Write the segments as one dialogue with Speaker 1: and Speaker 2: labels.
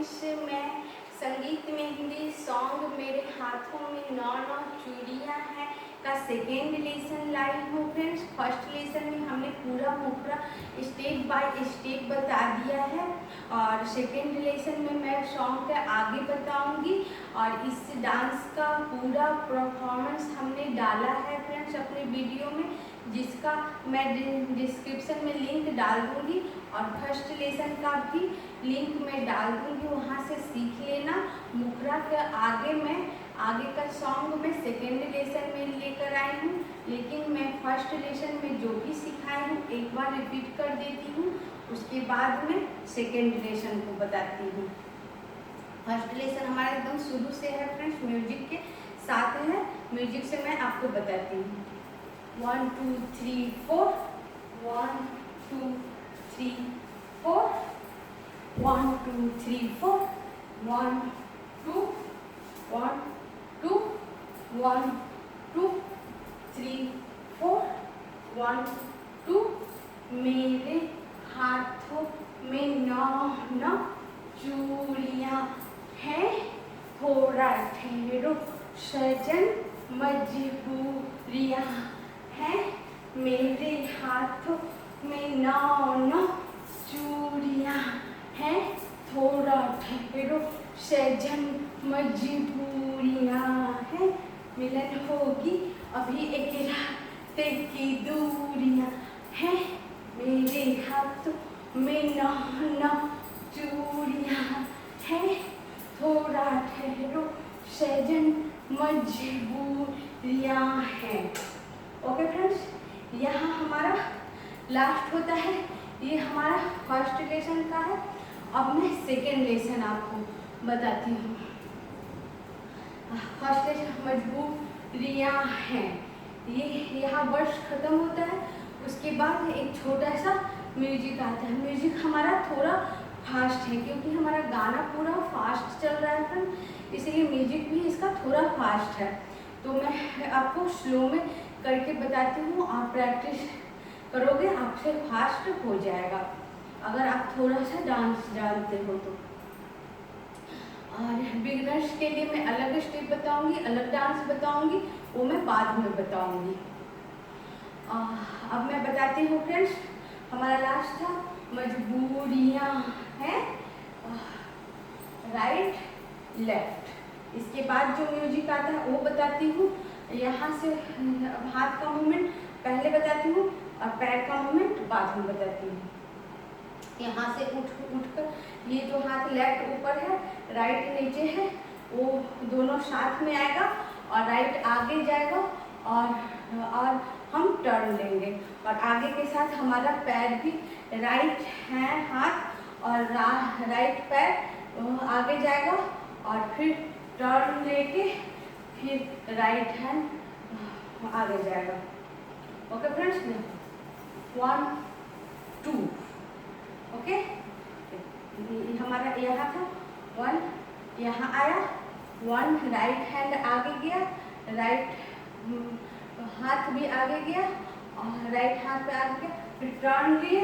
Speaker 1: Friends, मैं संगीत में हिंदी सॉन्ग मेरे हाथों में नौ नौ चूड़ियाँ हैं का सेकेंड लेसन लाई हूँ फ्रेंड्स। फर्स्ट लेसन में हमने पूरा मुखड़ा स्टेप बाय स्टेप बता दिया है और सेकेंड लेसन में मैं सॉन्ग के आगे बताऊंगी और इस डांस का पूरा परफॉर्मेंस हमने डाला है फ्रेंड्स अपने वीडियो में, जिसका मैं डिस्क्रिप्शन में लिंक डाल दूंगी और फर्स्ट लेसन का भी लिंक में डाल दूंगी, वहाँ से सीख लेना। मुखड़ा के आगे मैं आगे का सॉन्ग में सेकेंड लेसन में लेकर आई हूँ, लेकिन मैं फर्स्ट लेसन में जो भी सिखाई हूँ एक बार रिपीट कर देती हूँ, उसके बाद में सेकेंड लेसन को बताती हूँ। फर्स्ट लेसन हमारा एकदम शुरू से है फ्रेंड्स, म्यूजिक के साथ है। म्यूजिक से मैं आपको बताती हूँ। 1 2 3 4 1 2 3 4 1 2 3 4 1 2 1 2 1 2 3 4 1 2। मेरे हाथों में नौ नौ चूड़ियाँ हैं, थोड़ा ठहरो सजन मजबूरियाँ हैं। मेरे हाथों में नौ नौ चूड़ियाँ हैं, थोड़ा ठहरो सजन मजबूरियाँ हैं। मिलन होगी अभी एक रास्ते की दूरियाँ हैं। मेरे हाथों में नौ नौ चूड़ियाँ हैं, थोड़ा ठहरो सजन मजबूरियाँ हैं। ओके फ्रेंड्स, यहाँ हमारा लास्ट होता है, ये हमारा फर्स्ट लेसन का है। अब मैं सेकेंड लेसन आपको बताती हूँ। फर्स्ट लेसन मजबूरियाँ हैं, ये यहाँ वर्ष खत्म होता है, उसके बाद एक छोटा सा म्यूजिक आता है। म्यूजिक हमारा थोड़ा फास्ट है क्योंकि हमारा गाना पूरा फास्ट चल रहा है फ्रेंड, इसलिए म्यूजिक भी इसका थोड़ा फास्ट है। तो मैं आपको स्लो में करके बताती हूँ, आप प्रैक्टिस करोगे आपसे फास्ट हो जाएगा अगर आप थोड़ा सा डांस जानते हो तो। और बिगिनर्स के लिए मैं अलग स्टेप बताऊंगी, अलग डांस बताऊंगी, वो मैं बाद में बताऊंगी। अब मैं बताती हूँ फ्रेंड्स, हमारा लास्ट था मजबूरियाँ हैं, राइट लेफ्ट। इसके बाद जो म्यूजिक आता है वो बताती हूँ। यहाँ से हाथ का मूवमेंट पहले बताती हूँ और पैर का मूवमेंट बाद में बताती हूँ। यहाँ से उठकर ये जो हाथ लेफ्ट ऊपर है, राइट नीचे है, वो दोनों साथ में आएगा और राइट आगे जाएगा और हम टर्न लेंगे और आगे के साथ हमारा पैर भी राइट है हाथ और राइट पैर आगे जाएगा और फिर टर्न लेके फिर राइट हैंड आगे जाएगा। Okay friends, 1 2। ओके, हमारा यहाँ था 1, यहाँ आया 1, राइट हैंड आगे गया, राइट हाथ भी आगे गया और राइट हाथ पे आगे गया, फिर टर्न लिए,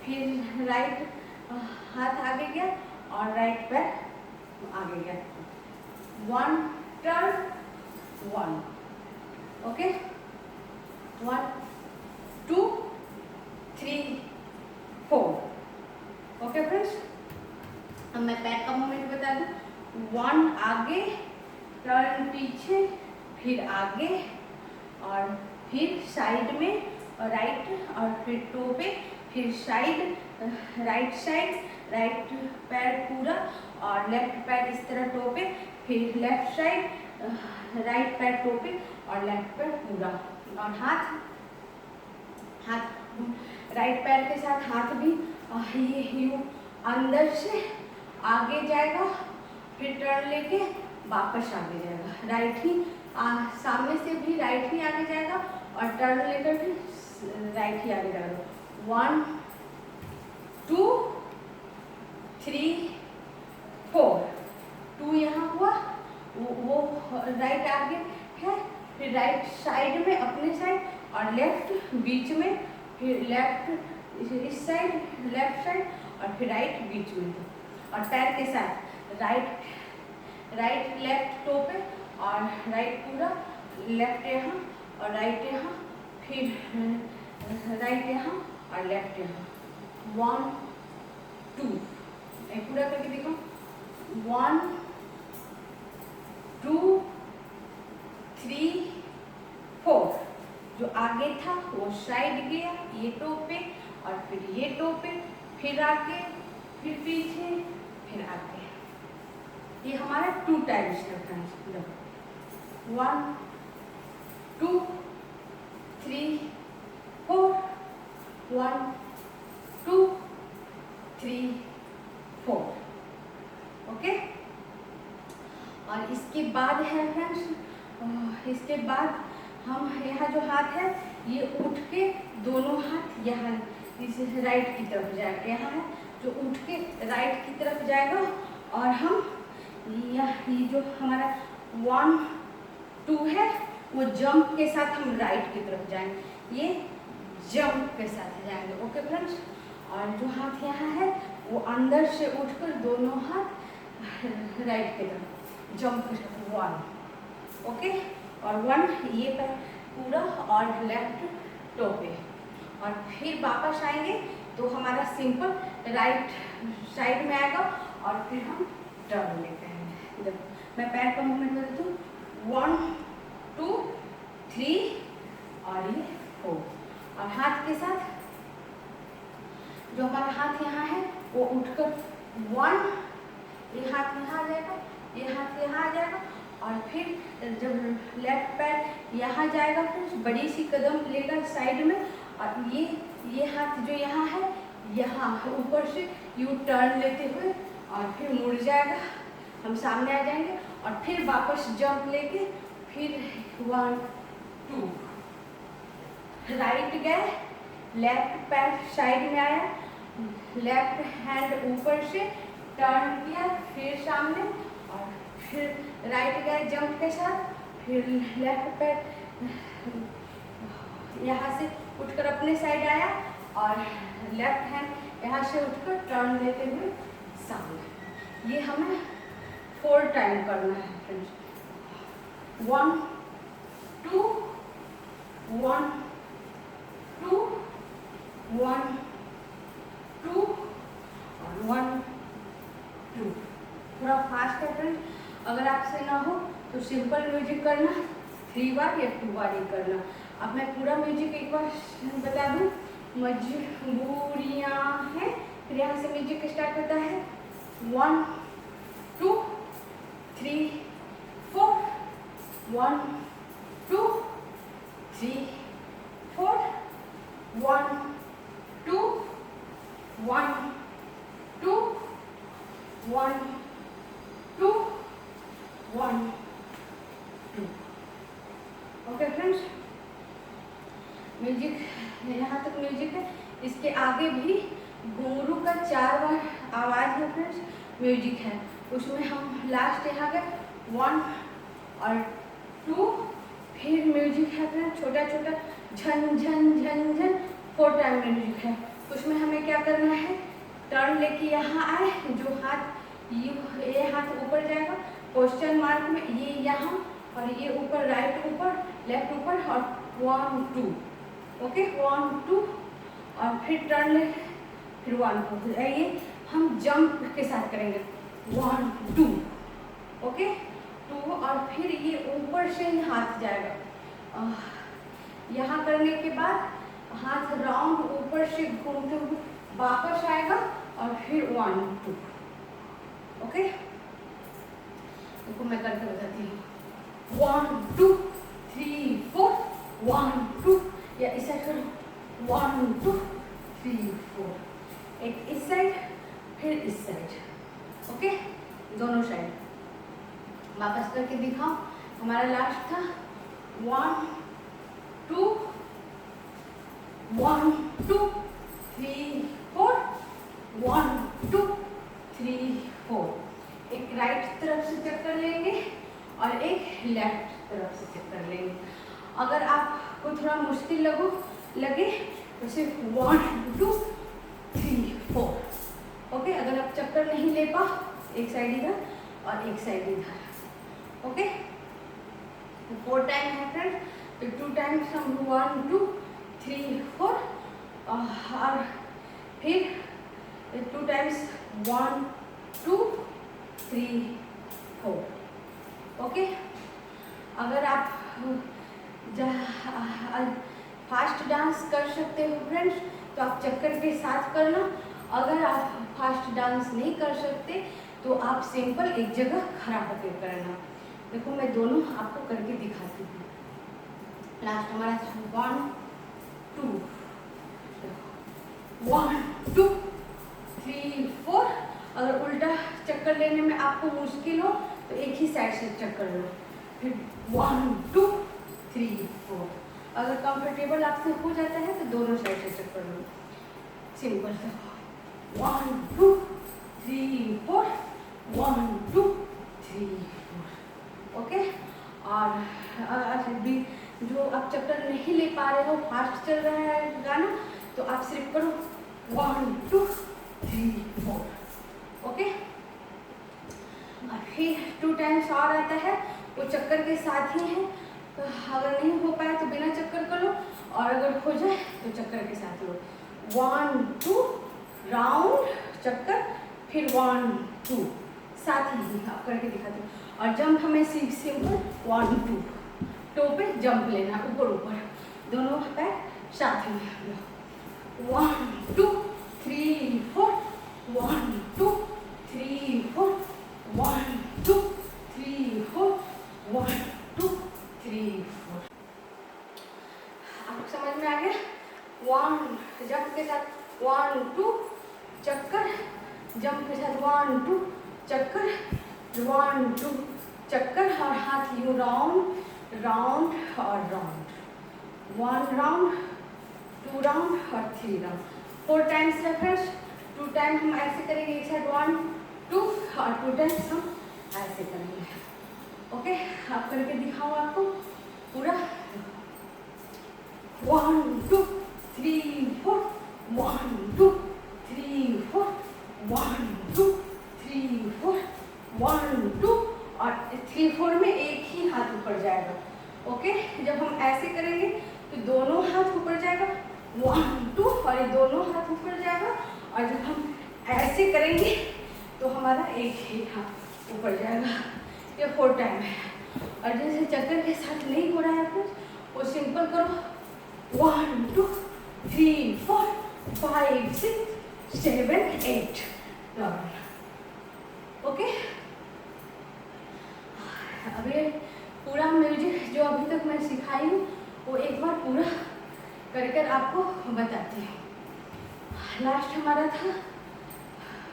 Speaker 1: फिर राइट हाथ आगे गया और राइट पैर आगे गया। 1 टर्न 1। ओके, 1 2 3 4। ओके फ्रेंड्स, अब मैं पैर का मूवमेंट बता दूँ। 1 आगे, टर्न पीछे, फिर आगे और फिर साइड में राइट और फिर टो पे, फिर साइड राइट साइड, राइट पैर पूरा और लेफ्ट पैर इस तरह टो पे, फिर लेफ्ट साइड राइट पैर टो पे और लेफ्ट पैर पूरा और हाथ राइट पैर के साथ हाथ भी ये यूँ अंदर से आगे जाएगा, फिर टर्न लेके वापस आगे जाएगा। राइट ही सामने से भी राइट ही आगे जाएगा और टर्न लेकर भी राइट ही आगे जाएगा। 1 2 3 4। 2 यहाँ हुआ, वो राइट आगे है, फिर राइट साइड में अपने साइड और लेफ्ट बीच में, फिर लेफ्ट इस साइड लेफ्ट साइड और फिर राइट बीच में। और पैर के साथ राइट लेफ्ट टो पे और राइट पूरा, लेफ्ट यहाँ और राइट यहाँ, फिर राइट यहाँ और लेफ्ट यहाँ। 1 2 पूरा करके देखो। 1 2 3 4। जो आगे था वो साइड गया, ये टो पे और फिर ये टो पे, फिर आगे, फिर पीछे, फिर आगे। ये हमारा 2 टाइम्स करता है। 1 2 3 4 1 2 3 4। ओके। और इसके बाद है फ्रेंड्स, इसके बाद हम यहाँ जो हाथ है ये उठ के दोनों हाथ यहाँ इस राइट की तरफ जाएगा। यहाँ है जो उठ के राइट की तरफ जाएगा और हम ये जो हमारा 1 2 है वो जंप के साथ हम राइट की तरफ जाएंगे। ये जंप के साथ जाएंगे। Okay friends. और जो हाथ यहाँ है वो अंदर से उठकर दोनों हाथ राइट की तरफ जंप के साथ 1। ओके। और 1 ये पर पूरा और लेफ्ट टो पे। और फिर वापस आएंगे तो हमारा सिंपल राइट साइड में आएगा और फिर हम टर्न लेते हैं। देखो मैं पैर का मूवमेंट कर देती हूँ। 1 2 3 और ये 4। और हाथ के साथ जो हमारा हाथ यहाँ है वो उठकर 1, ये हाथ यहाँ आ जाएगा, ये हाथ यहाँ आ जाएगा और फिर जब लेफ्ट पैर यहाँ जाएगा फिर बड़ी सी कदम लेगा साइड में और ये हाथ जो यहाँ है यहाँ ऊपर से यू टर्न लेते हुए और फिर मुड़ जाएगा, हम सामने आ जाएंगे और फिर वापस जंप लेके फिर 1 2 राइट गए, लेफ्ट पैर साइड में आया, लेफ्ट हैंड ऊपर से टर्न किया, फिर सामने और फिर राइट गए जंप के साथ, फिर लेफ्ट पैर यहाँ से उठकर अपने साइड आया और लेफ्ट हैंड यहाँ से उठकर टर्न लेते हुए सामने। ये हमें 4 टाइम करना है फ्रेंड्स। 1 2 1 2 1 2 और 1 2। थोड़ा फास्ट है फ्रेंड्स। अगर आपसे ना हो तो सिंपल म्यूजिक करना, 3 बार या 2 बार ही करना। अब मैं पूरा म्यूजिक एक बार बता दूं। मजबूरियां हैं, फिर यहाँ से म्यूजिक स्टार्ट होता है। 1 2 3 4 1 2 3 4 1 2 1 2 1 2 1 2। ओके फ्रेंड्स, म्यूजिक यहाँ तक म्यूजिक है। इसके आगे भी घुंघरू का 4 बार आवाज़ है फ्रेंड्स, म्यूजिक है। उसमें हम लास्ट यहाँ गए 1 और 2, फिर म्यूजिक है फ्रेंड्स छोटा छोटा झन झन झन झन 4 टाइम म्यूजिक है। उसमें हमें क्या करना है, टर्न लेके यहाँ आए, जो हाथ ये हाथ ऊपर जाएगा क्वेश्चन मार्क में, ये यहाँ और ये ऊपर, राइट ऊपर लेफ्ट ऊपर और 1 2। ओके 1 2 और फिर टर्न ले, फिर 1 2। ये हम जंप के साथ करेंगे 1 2। ओके 2 और फिर ये ऊपर से ही हाथ जाएगा। यहाँ करने के बाद हाथ राउंड ऊपर से घूमते हुए वापस आएगा और फिर 1 2। ओके देखो मैं करके बताती हूँ। 1 2 3 4 1 2, या इस साइड करो 1 2 3 4। एक इस साइड फिर इस साइड। ओके दोनों साइड वापस करके दिखाओ। हमारा लास्ट था 1 2 1 2 3 4 1 2 3 4। एक राइट तरफ से चक्कर लेंगे और एक लेफ्ट तरफ से चक्कर लेंगे। अगर आपको थोड़ा मुश्किल लगे तो सिर्फ 1 2 3 4 ओके, अगर आप चक्कर नहीं ले पाओ, एक साइड इधर और एक साइड इधर। ओके, 4 टाइम है फ्रेंड्स, तो 2 टाइम्स हम 1 2 3 4 और फिर 2 टाइम्स 1 2 3 4। ओके, अगर आप फास्ट डांस कर सकते हो फ्रेंड्स तो आप चक्कर के साथ करना। अगर आप फास्ट डांस नहीं कर सकते तो आप सिंपल एक जगह खड़ा होकर करना। देखो मैं दोनों आपको करके दिखाती हूँ। लास्ट हमारा 1 2 1 2 3 4। अगर उल्टा चक्कर लेने में आपको मुश्किल हो तो एक ही साइड से चक्कर लो, फिर 1 2 3 4। अगर कंफर्टेबल आपसे हो जाता है तो दोनों साइड से चक्कर लो, सिंपल से 1 2 3 4 1 2 3 4। ओके, और भी जो आप चक्कर नहीं ले पा रहे हो, फास्ट चल रहा है गाना, तो आप सिर्फ करो 1 2 3 4। ओके, और फिर 2 टाइम्स और आता है, वो चक्कर के साथ ही है। तो अगर नहीं हो पाए तो बिना चक्कर कर लो, और अगर हो जाए तो चक्कर के साथ लो। 1 2 राउंड चक्कर, फिर 1 2 साथ ही आप करके दिखाते हो। और जंप हमें सिंपल 1 2 टो पे जंप लेना, ऊपर ऊपर दोनों पैर साथ में। 1 2 3 4 1 2 3 4 1 2 3 4 1 2 3 4। आपको समझ में आ गया? 1 जंप के साथ 1 2 चक्कर, जंप के साथ 1 2 चक्कर, 1 2 चक्कर, और हाथ यूं राउंड राउंड और राउंड। 1 राउंड 2 राउंड और 3 राउंड। 4 times reference. 2 टाइम हम ऐसे करेंगे, एक साइड 1 2 और 2 टाइम्स हम ऐसे करेंगे। ओके, आप करके दिखाओ आपको पूरा। 1 2 3 4 1 2 3 4 1 2 3 4 1 2 और 3 4 में एक ही हाथ ऊपर जाएगा। ओके, जब हम ऐसे करेंगे तो दोनों हाथ ऊपर जाएगा, 1 2 और ये दोनों हाथ ऊपर जाएगा। और जब हम ऐसे करेंगे तो हमारा एक ही हाथ ऊपर जाएगा। ये 4 टाइम है। और जैसे चक्कर के साथ नहीं हो रहा है कुछ, वो सिंपल करो 1 2 3 4 5 6 7 8 9। ओके, अब ये पूरा म्यूजिक जो अभी तक मैं सिखाई हूँ वो एक बार पूरा कर कर आपको बताती हूँ। लास्ट हमारा था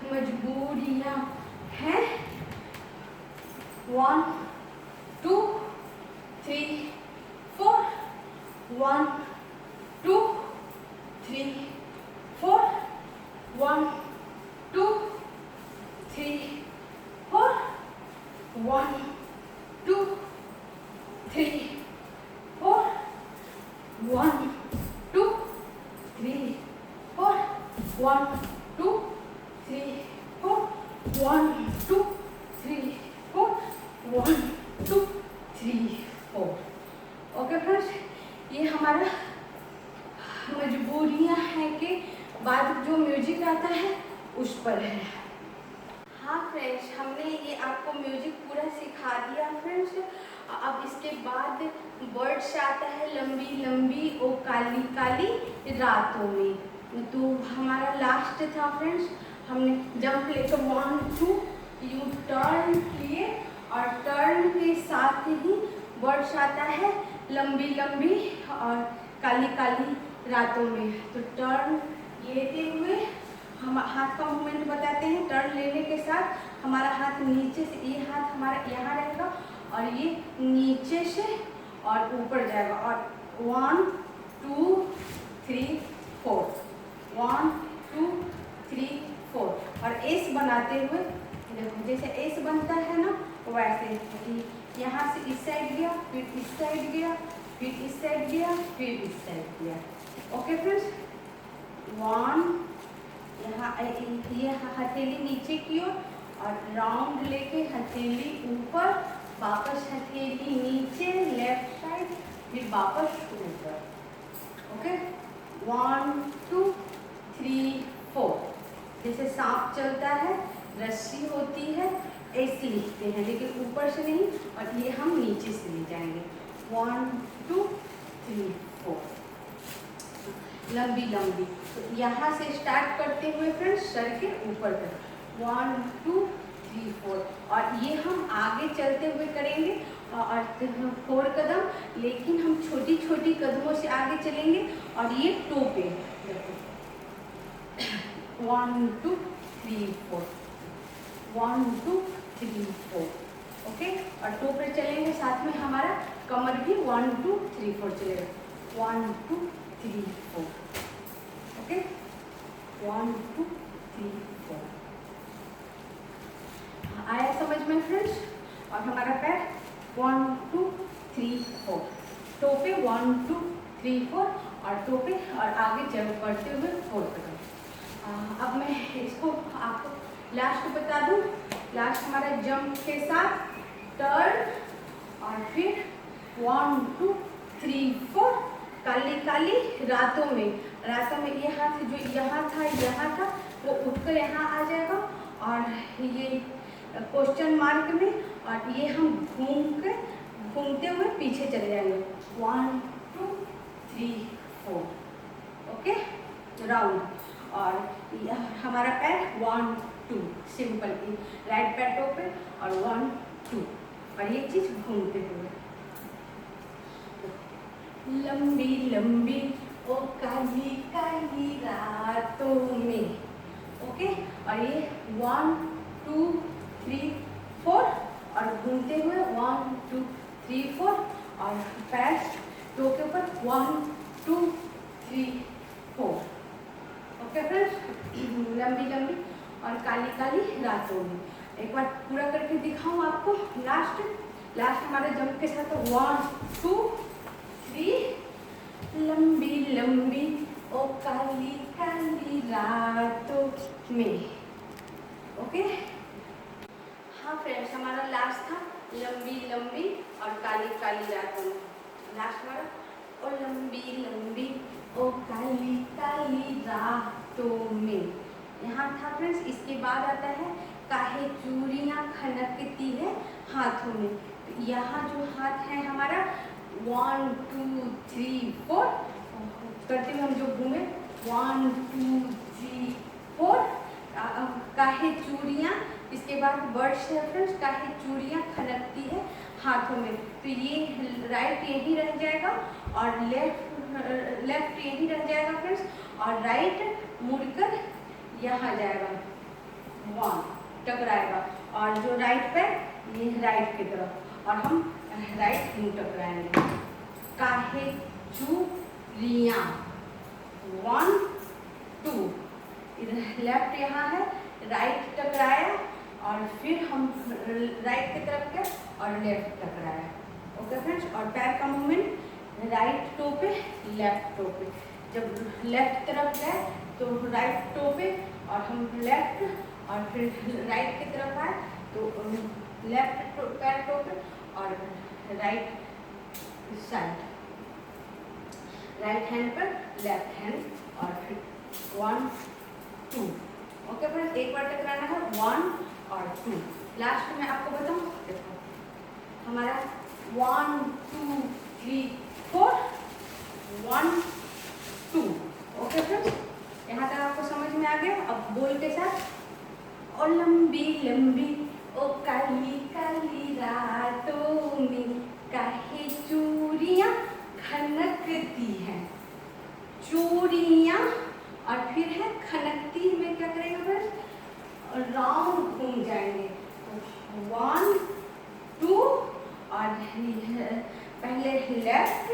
Speaker 1: मजबूरियाँ हैं। 1 2 3 4 1 2 3 4 1 2 3 4 1 2 3 4 1 2 3 4 1 2 3 4 1 2 3 4 1 2 3 4। ओके फ्रेंड्स, ये हमारा मजबूरियां हैं के बाद जो म्यूजिक आता है उस पर है। हाँ फ्रेंड्स, हमने ये आपको म्यूजिक पूरा सिखा दिया फ्रेंड्स। अब इसके बाद वर्ड्स आता है लंबी लंबी ओ काली काली रातों में। तो हमारा लास्ट था फ्रेंड्स, हमने जंप लेकर 1 2 यू टर्न किए, और टर्न के साथ ही वर्ड्स आता है लंबी लंबी और काली काली रातों में। तो टर्न लेते हुए हम हाथ का मूवमेंट बताते हैं। टर्न लेने के साथ हमारा हाथ नीचे से, ये हाथ हमारा यहाँ रहेगा और ये नीचे से और ऊपर जाएगा। और 1 2 3 4 1 2 3 4। और एस बनाते हुए देखो, जैसे एस बनता है ना वैसे कि यहाँ से इस साइड गया, फिर इस साइड गया, फिर इस साइड गया, फिर इस साइड गया। ओके फ्रेंड्स, 1 यहाँ ये हथेली नीचे की ओर और राउंड लेके हथेली ऊपर, वापस हथेली नीचे लेफ्ट साइड, फिर वापस ऊपर। ओके, 1 2 3 4। जैसे सांप चलता है, रस्सी होती है, ऐसे लिखते हैं, लेकिन ऊपर से नहीं, और ये हम नीचे से ले जाएंगे। 1 2 3 4, लंबी लंबी। तो यहाँ से स्टार्ट करते हुए फ्रेंड्स सर के ऊपर तक 1 2 3 4, और ये हम आगे चलते हुए करेंगे और 4 कदम, लेकिन हम छोटी छोटी कदमों से आगे चलेंगे। और ये टो पे 1 2 3 4, 1 2 3 4। ओके, और टो पे चलेंगे, साथ में हमारा कमर भी 1 2 3 4 चलेगा। 1 2 3 4। ओके, 1 2 3 4। आया समझ में फ्रेंड्स? और हमारा पैर 1 2 3 4, टो पे 1 2 3 4, और टो पे और आगे चल बढ़ते हुए 4 कदम। अब मैं इसको आपको लास्ट बता दूं। लास्ट हमारा जंप के साथ टर्न, और फिर 1 2 3 4, काली काली रातों में ये हाथ जो यहाँ था वो उठकर यहाँ आ जाएगा, और ये क्वेश्चन मार्क में, और ये हम घूमते हुए पीछे चले जाएंगे। 1 2 3 4। Okay, round. और हमारा पैर 1 2 सिंपल की राइट पैर टो पे, और 1 2, और ये चीज घूमते हुए। लंबी लंबी ओ काली काली रातों में। ओके, और ये 1 2 3 4, और घूमते हुए 1 2 3 4, और पैर टो के ऊपर 1 2 3 4। ओके फ्रेंड्स, लंबी लंबी और काली काली रातों में। एक बार पूरा करके दिखाऊं आपको। लास्ट हमारे जंप के साथ 1 2 3, लंबी लंबी ओ काली काली रातों में। ओके, हाँ फ्रेंड्स, हमारा लास्ट था लंबी लंबी और काली काली रातों में। लास्ट हमारा ओ लंबी लंबी ओ काली काली रातों में, यहाँ था फ्रेंड्स। इसके बाद आता है काहे चूड़ियाँ खनकती है हाथों में। तो यहाँ जो हाथ है हमारा 1 2 3 4 करते हुए हम जो घूमे 1 2 3 4, काहे चूड़ियाँ। इसके बाद वर्ड्स है फ्रेंड्स, काहे चूड़ियाँ खनकती है हाथों में। तो ये राइट यही रह जाएगा, और लेफ्ट यही रह जाएगा फ्रेंड्स, और राइट मुड़कर यहाँ जाएगा, 1 टकराएगा, और जो राइट पे ये राइट की तरफ, और हम राइट मुँह टकराएंगे। काहे चूड़ियाँ 1 2, इधर लेफ्ट यहाँ है, राइट टकराया, और फिर हम राइट की तरफ गए और लेफ्ट टकराया। ओके फ्रेंड्स, और पैर का मूवमेंट राइट टो पे लेफ्ट टो पे। जब लेफ्ट तरफ गए तो राइट टो पे, और हम लेफ्ट, और फिर राइट की तरफ आए तो लेफ्ट पैर टो पे और राइट साइड, राइट हैंड पर लेफ्ट हैंड, और फिर 1 2। ओके फ्रेंड्स, एक बार टकराना है 1 और 2। लास्ट में आपको बताऊं, देखो हमारा 1 2 3 4 1 2। ओके फ्रेंड्स, यहाँ तक आपको समझ में आ गया। अब बोल के साथ, ओ लंबी लंबी ओ काली काली रातों में काहे चूड़ियाँ खनकती हैं। चूड़ियाँ, और फिर है खनकती में क्या करेंगे फ्रेंड्स, राउंड घूम जाएंगे। 1 2, और पहले लेफ्ट,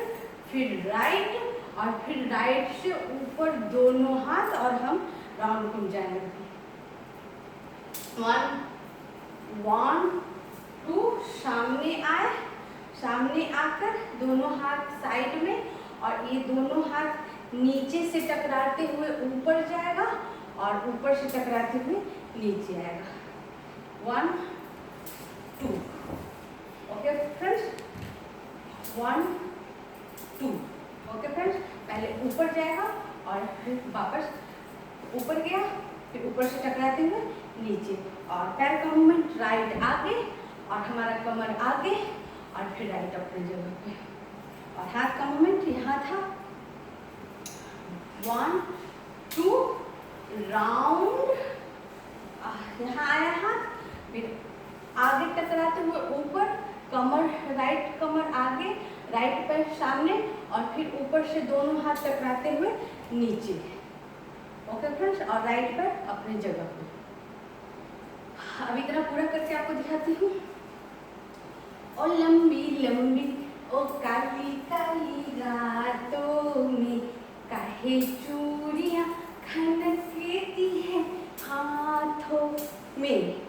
Speaker 1: फिर राइट, और फिर राइट से ऊपर दोनों हाथ, और हम राउंड घूम जाएंगे। 1 2, सामने आए, सामने आकर दोनों हाथ साइड में, और ये दोनों हाथ नीचे से टकराते हुए ऊपर जाएगा, और ऊपर से टकराते हुए नीचे आएगा। 1 2। Okay friends, 1 2। ओके फ्रेंड्स, पहले ऊपर जाएगा और फिर वापस ऊपर गया, फिर ऊपर से टकराते हुए नीचे, और पैर का मूवमेंट राइट आगे और हमारा कमर आगे और फिर राइट अपनी जगह पे, और हाथ का मूवमेंट यहाँ था। 1 2 राउंड, यहाँ आया हाथ, फिर आगे टकराते हुए ऊपर, कमर राइट कमर आगे, राइट पैर सामने, और फिर ऊपर से दोनों हाथ टकराते हुए नीचे। ओके फ्रेंड्स, और राइट पैर अपनी जगह पे। अब इतना पूरा करके आपको दिखाती हूँ। ओ लंबी लंबी ओ काली काली रातों में, काहे चूड़ियाँ खनकती हैं हाथों में,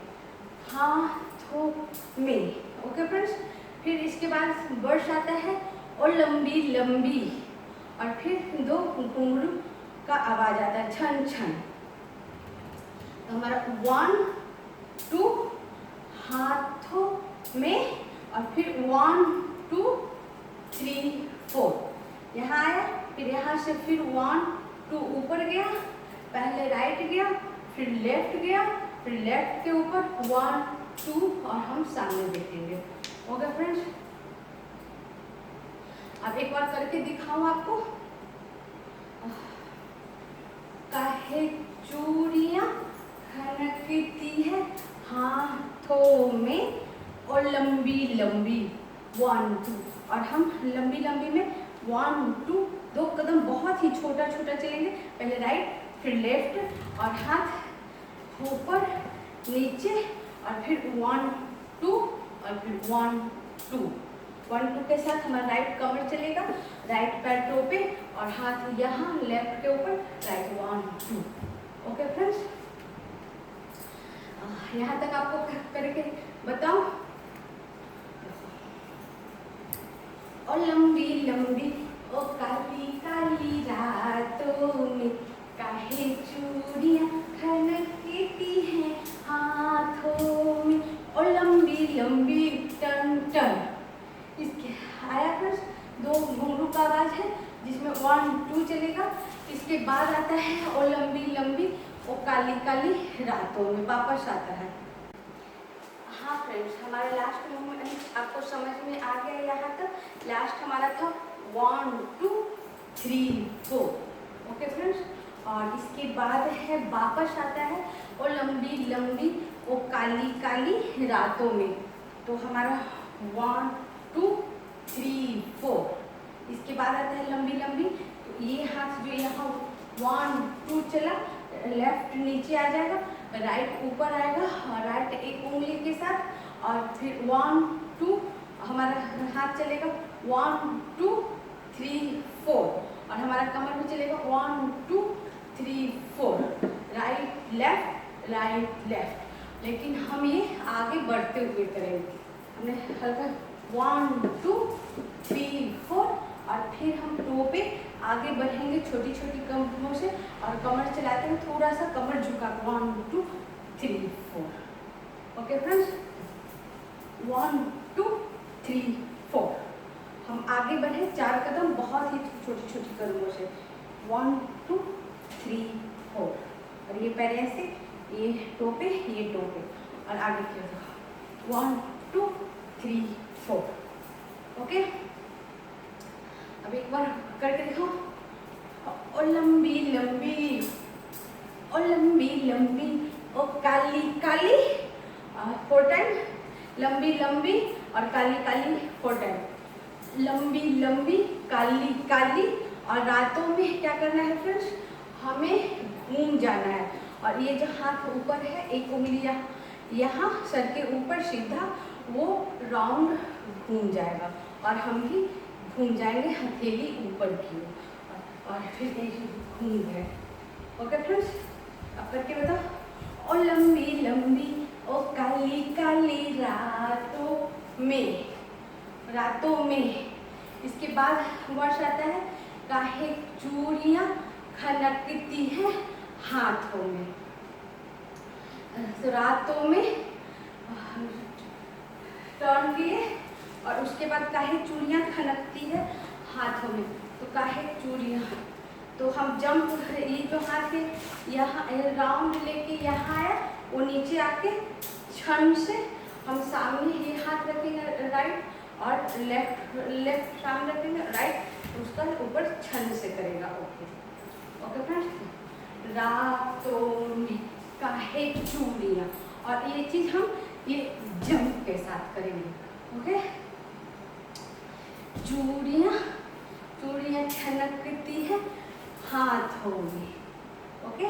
Speaker 1: हाथों में। ओके फ्रेंड्स, फिर इसके बाद वर्ष आता है ओ लंबी लंबी, और फिर 2 घुंघरू का आवाज आता है छन छन। तो हमारा 1 2 हाथों में, और फिर 1 2 3 4 यहाँ आया, फिर यहाँ से फिर 1 2 ऊपर गया, पहले राइट गया, फिर लेफ्ट गया, फिर लेफ्ट के ऊपर 1 2, और हम सामने देखेंगे। ओके फ्रेंड्स, अब एक बार करके दिखाऊं आपको। काहे चूड़ियाँ खनकती है हाथों में, और लंबी लंबी 1 2, और हम लंबी लंबी में 1 2 2 कदम बहुत ही छोटा छोटा चलेंगे, पहले राइट फिर लेफ्ट, और हाथ ऊपर नीचे, और फिर 1 2, और फिर 1 2 1 2 के साथ हमारा राइट कमर चलेगा, राइट पैर टो पे, और हाथ यहाँ लेफ्ट के ऊपर, राइट 1 2। ओके फ्रेंड्स, यहाँ तक आपको करके बताओ। और लंबी लंबी ओ काली काली रातों में, काहे चूड़ियाँ खनकती हैं हाथों में, और लंबी लंबी टन टन। इसके आया फिर 2 घुंघरू का आवाज है जिसमें 1 2 चलेगा। इसके बाद आता है और लंबी लंबी ओ काली काली रातों में, वापस आता है। हाँ फ्रेंड्स, हमारा लास्ट मूवमेंट आपको समझ में आ गया यहाँ तक। लास्ट हमारा था 1 2 3 4। ओके फ्रेंड्स, और इसके बाद है वापस आता है और लंबी लंबी ओ काली काली रातों में। तो हमारा 1 2 3 4। इसके बाद आता है लंबी लंबी, तो ये हाथ जो यहाँ 1 2 चला, लेफ्ट नीचे आ जाएगा, राइट ऊपर आएगा, और राइट एक उंगली के साथ, और फिर 1 2 हमारा हाथ चलेगा 1 2 3 4, और हमारा कमर भी चलेगा 1 2 3 4, राइट लेफ्ट, लेकिन हम ये आगे बढ़ते हुए करेंगे। हमने हल्का 1 2 3 4, और फिर हम टो पे आगे बढ़ेंगे छोटी छोटी कदमों से, और कमर चलाते हैं थोड़ा सा, कमर झुका 1 2 3 4। ओके फ्रेंड्स, 1 2 3 4 हम आगे बढ़े 4 कदम बहुत ही छोटी छोटी कदमों से, 1 2 3 4, और ये पैर ऐसे, ये टो पे, ये टो पे, और आगे की ओर 1 2 3 4। ओके, अब एक बार करके देखो। और लंबी लंबी ओ लंबी लंबी ओ काली काली, 4 टाइम, लंबी लंबी और काली काली 4 टाइम, लंबी लंबी काली काली। और रातों में क्या करना है फ्रेंड्स, हमें घूम जाना है, और ये जो हाथ ऊपर है, एक उंगली यहाँ सर के ऊपर सीधा, वो राउंड घूम जाएगा, और हम भी घूम जाएंगे हथेली ऊपर की, और फिर घूम गए। ओके फ्रेंड्स, अब करके बताओ। ओ लंबी लंबी ओ काली काली रातों में, रातों में। इसके बाद वर्ष आता है काहे चूड़ियाँ खनकती हैं हाथों में। तो रातों में टर्न किए और उसके बाद काहे चूड़ियाँ खनकती है हाथों में, तो काहे चूड़ियाँ। तो हम जंप, ये जो हाथ है यहाँ राउंड लेके यहाँ आया, वो नीचे आके छन से हम सामने ये हाथ रखेंगे राइट और लेफ्ट सामने रखेंगे राइट, उसका ऊपर छन से करेगा। Okay okay friends. रातों में काहे चूड़ियाँ, और ये चीज़ हम ये जंप के साथ करेंगे। ओके, चूड़ियाँ चूड़ियाँ छनकती है हाथों में। ओके,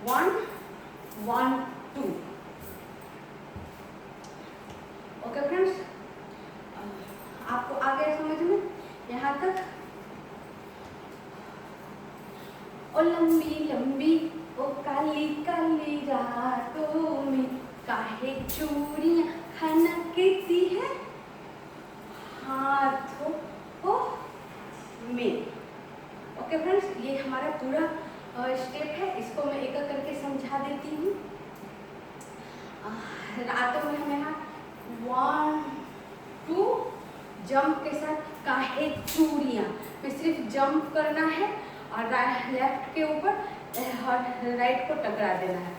Speaker 1: 1 1 2। ओके फ्रेंड्स, आपको आ गया समझ में यहाँ तक? ओ लंबी लंबी ओ काली काली रातों में काहे चूड़ियाँ खनकती है हाथों में। ओके फ्रेंड्स, ये हमारा पूरा स्टेप है, इसको मैं एक एक करके समझा देती हूँ। रातों में हमें यहाँ 1 2 जंप के साथ काहे चूड़ियाँ, में सिर्फ जंप करना है और लेफ्ट के ऊपर और राइट को टकरा देना है।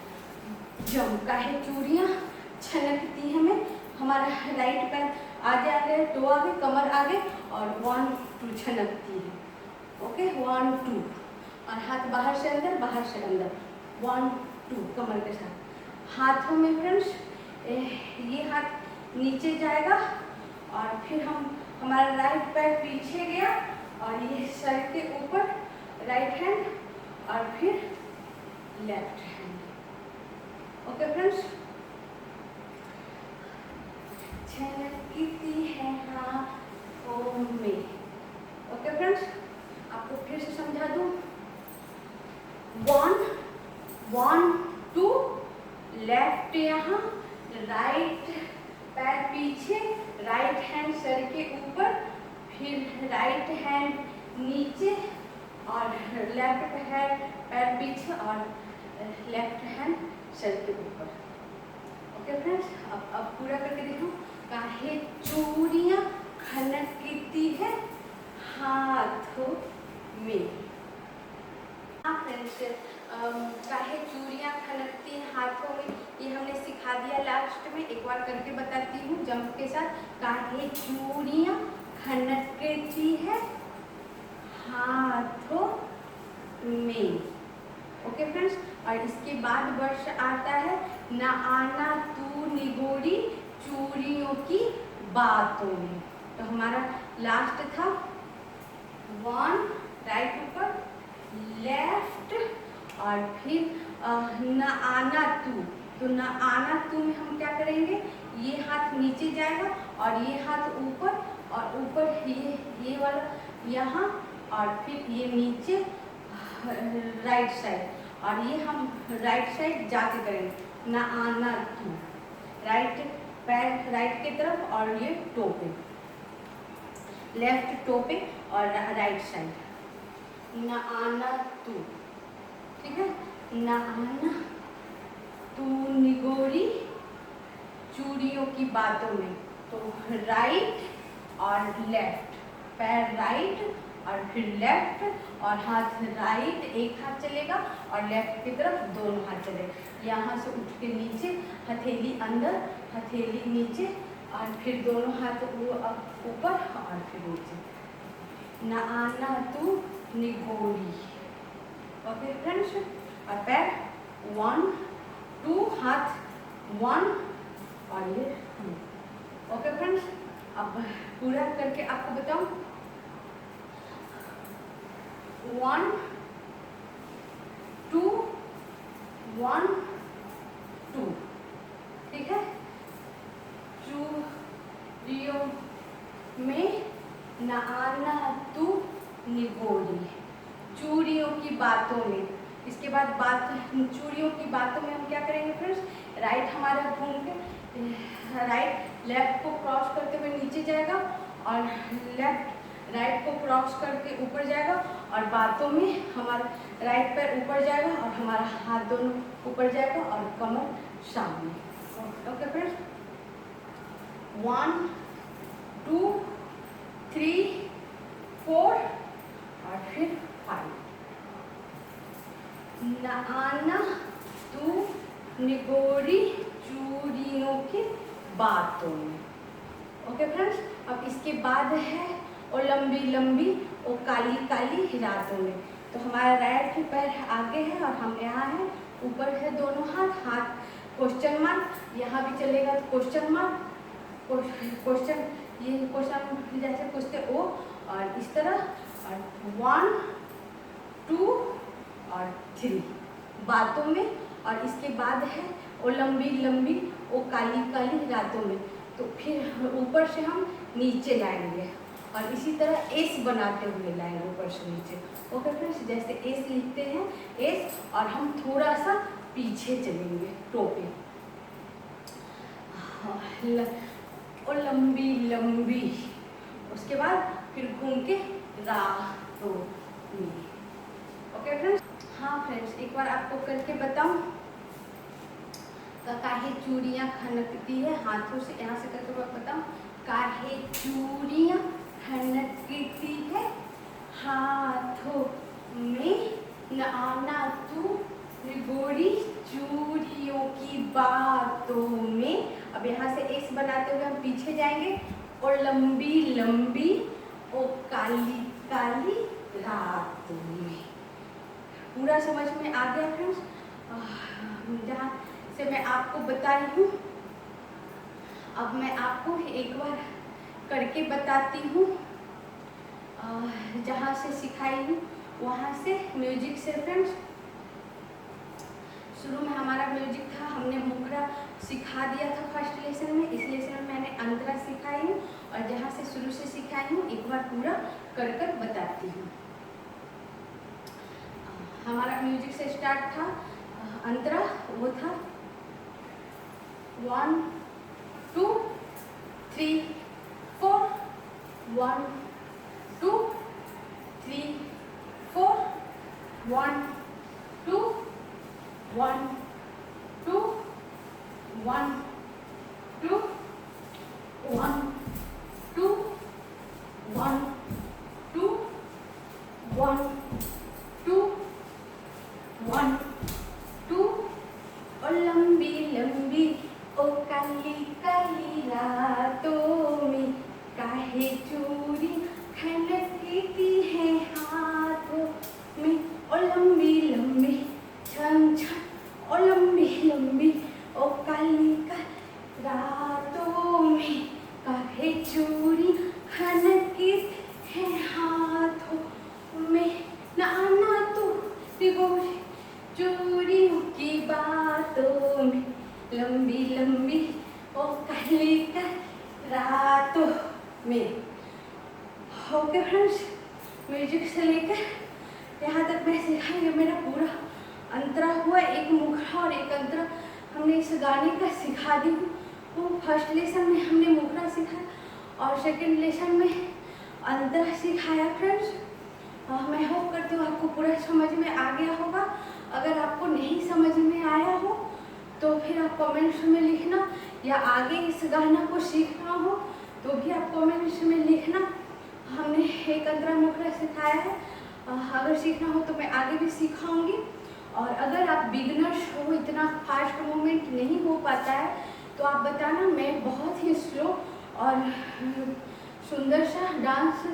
Speaker 1: जंप, काहे चूड़ियाँ छनकती है में हमारा राइट पैर आगे आगे, टो आगे, कमर आगे और 1 2 छनकती है। ओके, 1 2 और हाथ बाहर से अंदर 1 2 कमर के साथ। हाथों में फ्रेंड्स ये हाथ नीचे जाएगा और फिर हमारा राइट पैर पीछे गया और ये सर के ऊपर राइट हैंड और फिर लेफ्ट हैंड। ओके फ्रेंड्स, छनकती है हाथों में। ओके फ्रेंड्स, आपको फिर से समझा दूं। 1 1 2 लेफ्ट यहाँ, राइट पैर पीछे, राइट हैंड सर के ऊपर, फिर राइट हैंड नीचे और लेफ्ट पैर पीछे और लेफ्ट हैंड सर के ऊपर। ओके फ्रेंड्स, अब पूरा करके देखो। काहे चूड़ियाँ खनकती है हाथों में। फ्रेंड्स, काहे चूड़ियाँ खनकती हैं हाथों में, ये हमने सिखा दिया लास्ट में। एक बार करके बताती हूँ जंप के साथ। काहे चूड़ियाँ खनकती है हाथों में। ओके फ्रेंड्स, और इसके बाद वर्ष आता है ना आना तू निगोरी चूड़ियों की बातों में। तो हमारा लास्ट था 1 राइट ऊपर, लेफ्ट और फिर न आना तू। तो न आना तू में हम क्या करेंगे, ये हाथ नीचे जाएगा और ये हाथ ऊपर, और ऊपर ये वाला यहाँ और फिर ये नीचे राइट साइड, और ये हम राइट साइड जाके करेंगे। न आना तू, राइट पैर राइट की तरफ और ये टो पे, लेफ्ट टो पे और राइट साइड। न आना तू, ठीक है। न आना तू निगोरी चूड़ियों की बातों में। तो राइट और लेफ्ट, पैर राइट और फिर लेफ्ट, और हाथ राइट एक हाथ चलेगा और लेफ्ट की तरफ दोनों हाथ चलेगा। यहाँ से उठ के नीचे, हथेली अंदर, हथेली नीचे, और फिर दोनों हाथ ऊपर और फिर नीचे। न आना तू निगोरी। ओके फ्रेंड्स, और पैर 1 2, हाथ 1 और ये 2। ओके फ्रेंड्स, अब पूरा करके आपको बताऊं। 1 2 1 2, ठीक है। चूड़ियों में न आना तू निगोरी, चूड़ियों की बातों में। इसके बाद चूड़ियों की बातों में हम क्या करेंगे फ्रेंड्स, राइट हमारा घूम के राइट लेफ्ट को क्रॉस करते हुए नीचे जाएगा और लेफ्ट राइट को क्रॉस करके ऊपर जाएगा, और बातों में हमारा राइट पैर ऊपर जाएगा और हमारा हाथ दोनों ऊपर जाएगा और कमर सामने। ओके फ्रेंड्स, 1 2 3 4 और फिर 5। आना तू निगोरी चूड़ियों की बातों में। ओके फ्रेंड्स, अब इसके बाद है और लंबी लंबी और काली काली रातों में। तो हमारा राइट पैर आगे है और हम यहाँ हैं, ऊपर है दोनों हाथ, हाथ क्वेश्चन मार्क, यहाँ भी चलेगा तो क्वेश्चन मार्क, क्वेश्चन, ये क्वेश्चन जैसे पूछते ओ, और इस तरह, और 1 2 और 3 बातों में। और इसके बाद है और लंबी लंबी और काली काली रातों में। तो फिर ऊपर से हम नीचे लाएंगे और इसी तरह एस बनाते हुए लाएंगे ऊपर से नीचे। ओके फ्रेंड्स, जैसे एस लिखते हैं एस, और हम थोड़ा सा पीछे चलेंगे टो पे, और लंबी लंबी, उसके बाद फिर घूम के रातों में। ओके फ्रेंड्स, हाँ फ्रेंड्स, एक बार आपको करके बताऊं, काहे चूड़ियाँ खनकती है, हाथों से यहाँ से करके बताऊं, काहे चूड़ियाँ खनकती है हाथों में, न आना तू निगोरी चूड़ियों की बातों में। अब यहाँ से एक्स बनाते हुए हम पीछे जाएंगे, और लंबी लंबी और काली काली रातों में। पूरा समझ में आ गया फ्रेंड्स? जहाँ से मैं आपको बता रही हूँ, अब मैं आपको एक बार करके बताती हूँ, जहाँ से सिखाई हूँ वहाँ से म्यूजिक से। फ्रेंड्स, शुरू में हमारा म्यूजिक था, हमने मुखरा सिखा दिया था फर्स्ट लेसन में, इस लेसन में मैंने अंतरा सिखाई हूँ, और जहाँ से शुरू से सिखाई हूँ एक बार पूरा कर कर बताती हूँ। हमारा म्यूजिक से स्टार्ट था अंतरा, वो था 1 2 3 4, 1 2 3 4, 1 2 1 2 1 2 1 2 1 2 1 2 1 2, और लंबी लंबी ओ काली काली रातों में, काहे चूड़ी खनकती है हाथों में, और लंबी लंबी छन छन, और लंबी लंबी ओ काली काली रातों में, काहे चूड़ी खनकती है हाथों में, नाना तो निगोरी चूड़ियों की बातों में, लंबी लंबी ओ काली काली रातों में। ओके फ्रेंड्स, म्यूजिक से लेकर यहाँ तक मैं सिखाएंगे। मेरा पूरा अंतरा हुआ, एक मुखरा और एक अंतरा हमने इस गाने का सिखा दी हूँ। वो फर्स्ट लेसन में हमने मुखरा सिखाया और सेकंड लेसन में अंतरा सिखाया। फ्रेंड्स, मैं होप करती हूँ आपको पूरा समझ में आ गया होगा। अगर आपको नहीं समझ में आया हो तो फिर आप कमेंट्स में लिखना, या आगे इस गाना को सीखना हो तो भी आप कमेंट्स में लिखना। हमने एक अंतरा मुखरा सिखाया है, अगर सीखना हो तो मैं आगे भी सिखाऊंगी। और अगर आप बिगनर्स हो, इतना फास्ट मूवमेंट नहीं हो पाता है तो आप बताना, मैं बहुत ही स्लो और सुंदर सा डांस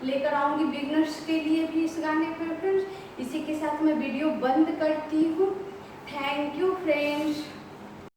Speaker 1: लेकर आऊँगी बिगनर्स के लिए भी इस गाने पर। फ्रेंड्स, इसी के साथ मैं वीडियो बंद करती हूँ। Thank you friends.